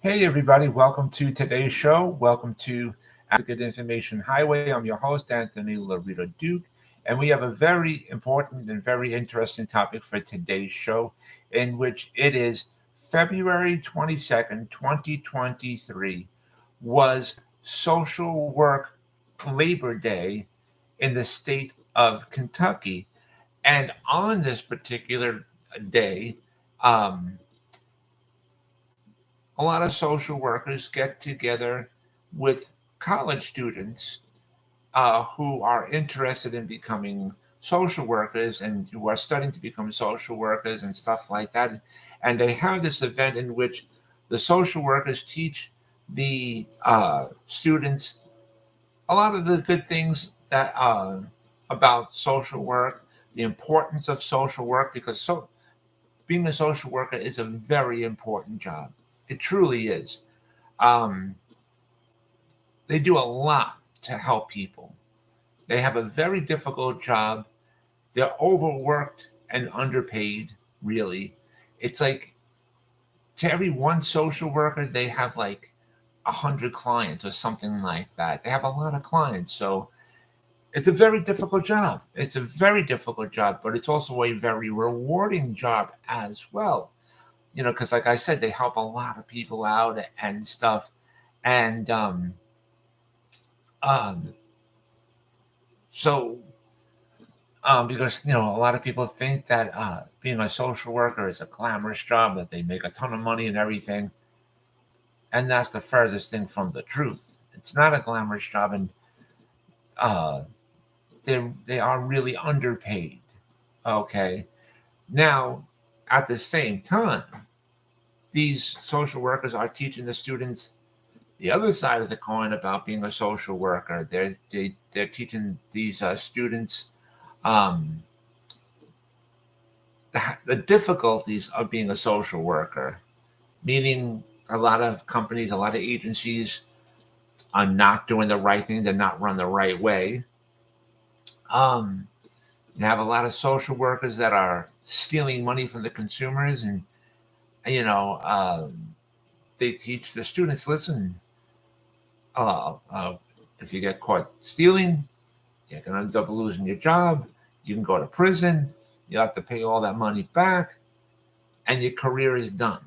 Hey, everybody. Welcome to today's show. Welcome to Advocate Information Highway. I'm your host, Anthony Lorito-Duke, and we have a very important and very interesting topic for today's show, in which it is February 22nd, 2023, was Social Work Labor Day in the state of Kentucky. And on this particular day, um, a lot of social workers get together with college students who are interested in becoming social workers and who are studying to become social workers and stuff like that. And they have this event in which the social workers teach the students a lot of the good things that about social work, the importance of social work, because being a social worker is a very important job. It truly is. Um, they do a lot to help people. They have a very difficult job. They're overworked and underpaid, really. It's like to every one social worker, they have like 100 clients or something like that. They have a lot of clients. So it's a very difficult job. It's a very difficult job, but it's also a very rewarding job as well. Because like I said, they help a lot of people out and stuff. And um, so because a lot of people think that being a social worker is a glamorous job, that they make a ton of money and everything, and that's the furthest thing from the truth. It's not a glamorous job, and uh, they are really underpaid. Okay, now at the same time, these social workers are teaching the students the other side of the coin about being a social worker. They're teaching these students um, the difficulties of being a social worker, meaning a lot of companies, a lot of agencies are not doing the right thing. They're not run the right way. Um, you have a lot of social workers that are stealing money from the consumers, and you know they teach the students, listen, uh, uh, if you get caught stealing, you're going to end up losing your job. You can go to prison. You have to pay all that money back, and your career is done.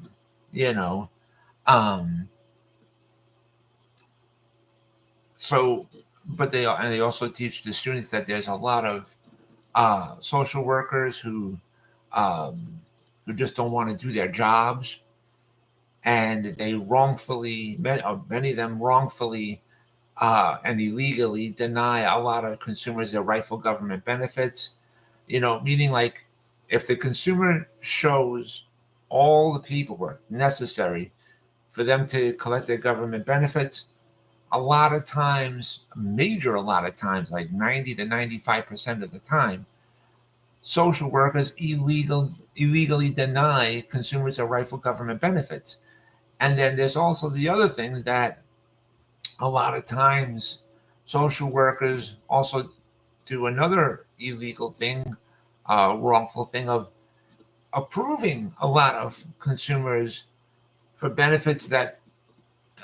You know, um, so, but they also teach the students that there's a lot of social workers um, who just don't want to do their jobs, and they many of them wrongfully and illegally deny a lot of consumers their rightful government benefits. Meaning like if the consumer shows all the paperwork necessary for them to collect their government benefits, a lot of times, like 90 to 95% of the time, social workers illegally deny consumers their rightful government benefits. And then there's also the other thing that a lot of times social workers also do another illegal thing, wrongful thing of approving a lot of consumers for benefits that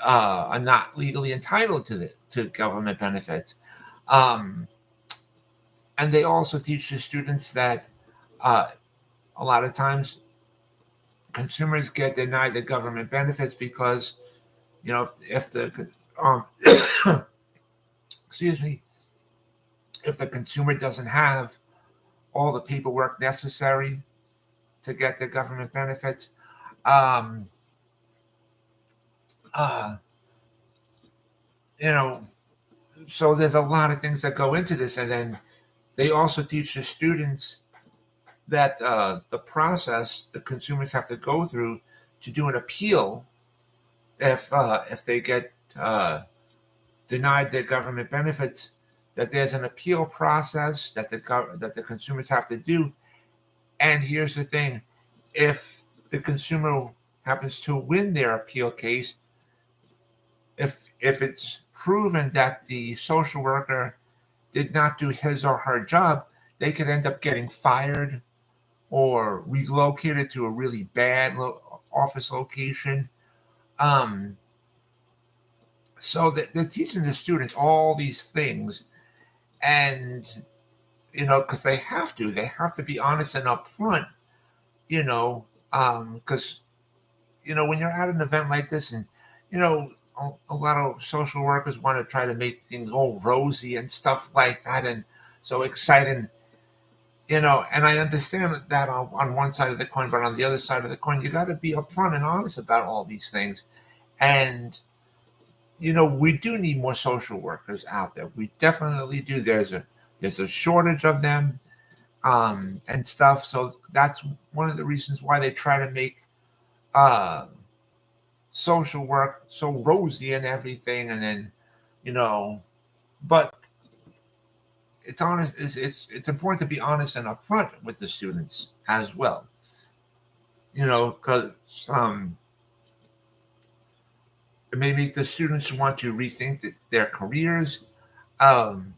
are not legally entitled to government benefits. Um, and they also teach the students that uh, a lot of times consumers get denied the government benefits because if the um, excuse me, if the consumer doesn't have all the paperwork necessary to get the government benefits, um, uh, you know, so there's a lot of things that go into this, and then they also teach the students that the process the consumers have to go through to do an appeal if they get denied their government benefits, that there's an appeal process that the consumers have to do. And here's the thing: if the consumer happens to win their appeal case, if it's proven that the social worker did not do his or her job, they could end up getting fired or relocated to a really bad office location. Um, so that they're teaching the students all these things, and because they have to be honest and upfront, because when you're at an event like this, and a lot of social workers want to try to make things all rosy and stuff like that, and so exciting. And I understand that on one side of the coin, but on the other side of the coin, you got to be upfront and honest about all these things. And we do need more social workers out there. We definitely do. There's a shortage of them, and stuff. So that's one of the reasons why they try to make uh, social work so rosy and everything. And then, you know, but it's honest. It's important to be honest and upfront with the students as well. Because um, it may make the students want to rethink their careers. Um,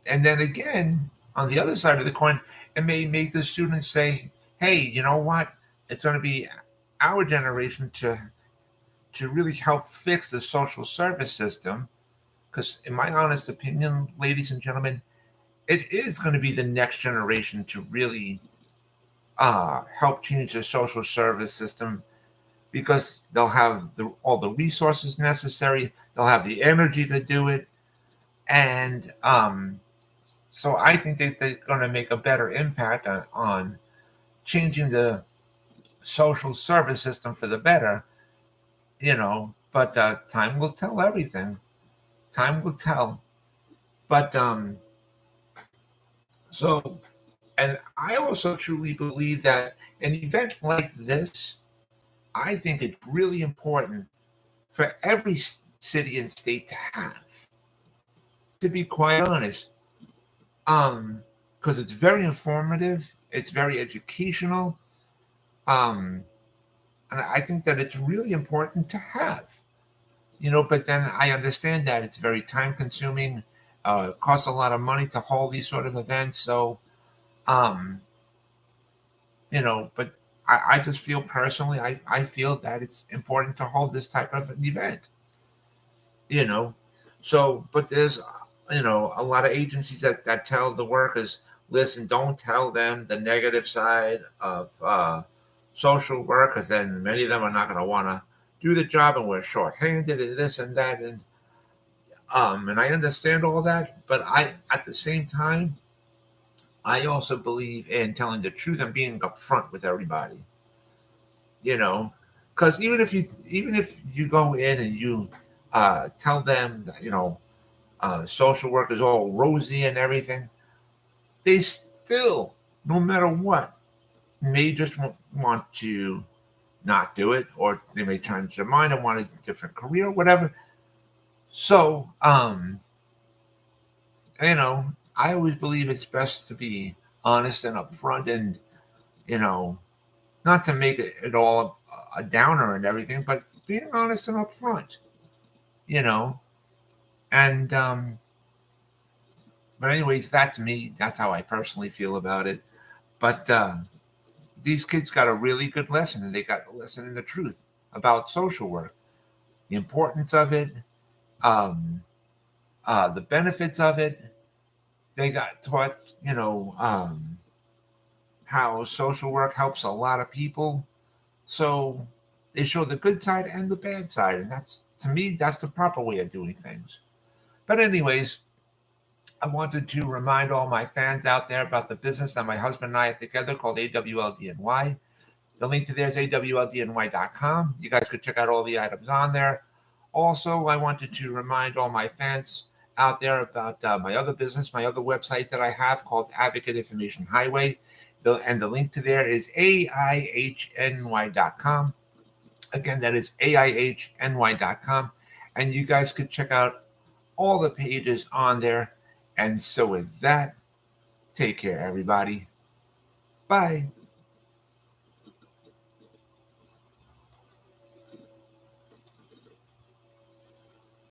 and then again, on the other side of the coin, it may make the students say, "Hey, you know what? It's going to be our generation to really help fix the social service system." Because, in my honest opinion, ladies and gentlemen, it is going to be the next generation to really help change the social service system, because they'll have all the resources necessary, they'll have the energy to do it, and so I think that they're going to make a better impact on changing the social service system for the better. But time will tell everything. Time will tell. But so, and I also truly believe that an event like this, I think it's really important for every city and state to have. To be quite honest, because it's very informative, it's very educational, um, and I think that it's really important to have. But then I understand that it's very time consuming, it costs a lot of money to hold these sort of events. So, um, but I just feel personally, I feel that it's important to hold this type of an event, you know. So, but there's, a lot of agencies that tell the workers, listen, don't tell them the negative side of social work, because then many of them are not going to want to do the job, and we're shorthanded and this and that. And I understand all that, but at the same time, I also believe in telling the truth and being upfront with everybody. You know, because even if you go in and you tell them that social work is all rosy and everything, they still, no matter what, may just want to not do it, or they may change their mind and want a different career, whatever. So, I always believe it's best to be honest and upfront, and you know, not to make it all a downer and everything, but being honest and upfront, you know. And but anyways, that's me. That's how I personally feel about it. But these kids got a really good lesson, and they got a lesson in the truth about social work, the importance of it, um, the benefits of it. They got taught, how social work helps a lot of people. So they show the good side and the bad side, and that's, to me, that's the proper way of doing things. But anyways, I wanted to remind all my fans out there about the business that my husband and I have together called AWLDNY. The link to there is awldny.com. You guys could check out all the items on there. Also, I wanted to remind all my fans out there about my other business, my other website that I have called Advocate Information Highway. And the link to there is AIHNY.com. Again, that is AIHNY.com. And you guys could check out all the pages on there. And so with that, take care, everybody. Bye.